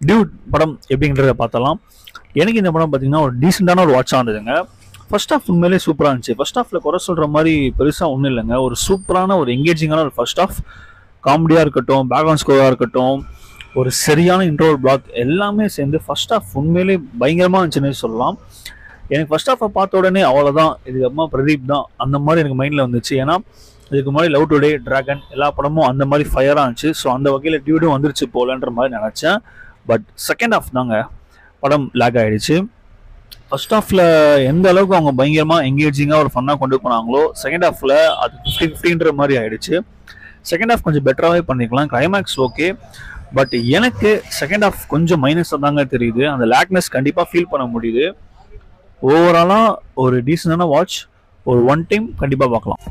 Dude படம் எப்படின்றத பார்த்தலாம். எனக்கு இந்த படம் பார்த்தீங்கன்னா ஒரு டீசெண்டான ஒரு வாட்சாக இருந்ததுங்க. ஃபர்ஸ்ட் ஹாஃப் உண்மையிலே சூப்பராக இருந்துச்சு. ஃபர்ஸ்ட் ஹாஃபில் குறை சொல்கிற மாதிரி பெருசாக ஒன்றும் இல்லைங்க. ஒரு சூப்பரான ஒரு எங்கேஜிங்கான ஒரு ஃபர்ஸ்ட் ஹாஃப். காமெடியாக இருக்கட்டும், பேக்ரவுண்ட் ஸ்கோராக இருக்கட்டும், ஒரு சரியான இன்ட்ரோல் பிளாக் எல்லாமே சேர்ந்து ஃபர்ஸ்ட் ஹாஃப் உண்மையிலே பயங்கரமாக இருந்துச்சுன்னு சொல்லலாம். எனக்கு ஃபர்ஸ்ட் ஹாஃபை பார்த்த உடனே அவ்வளோதான், இதுக்கப்புறமா பிரதீப் தான் அந்த மாதிரி எனக்கு மைண்டில் வந்துச்சு. ஏன்னா இதுக்கு முன்னாடி லவ் டுடே, டிராகன் எல்லா படமும் அந்த மாதிரி ஃபயராக இருந்துச்சு. ஸோ அந்த வகையில் டியூடும் வந்துருச்சு போலன்ற மாதிரி நினச்சேன். பட் செகண்ட் ஹாஃப் தாங்க படம் லேக் ஆகிடுச்சு. ஃபர்ஸ்ட் ஹாஃபில் எந்த அளவுக்கு அவங்க பயங்கரமாக எங்கேஜிங்காக ஒரு ஃபன்னாக கொண்டு போனாங்களோ செகண்ட் ஹாஃபில் அது 50-50ன்ற மாதிரி ஆகிடுச்சு. செகண்ட் ஹாஃப் கொஞ்சம் பெட்டராகவே பண்ணிக்கலாம். கிளைமேக்ஸ் ஓகே, பட் எனக்கு செகண்ட் ஹாஃப் கொஞ்சம் மைனஸாக தாங்க தெரியுது. அந்த லேக்னஸ் கண்டிப்பாக ஃபீல் பண்ண முடியுது. ஓவராலாக ஒரு டீசெண்டான வாட்ச், ஒரு ஒன் டைம் கண்டிப்பாக பார்க்கலாம்.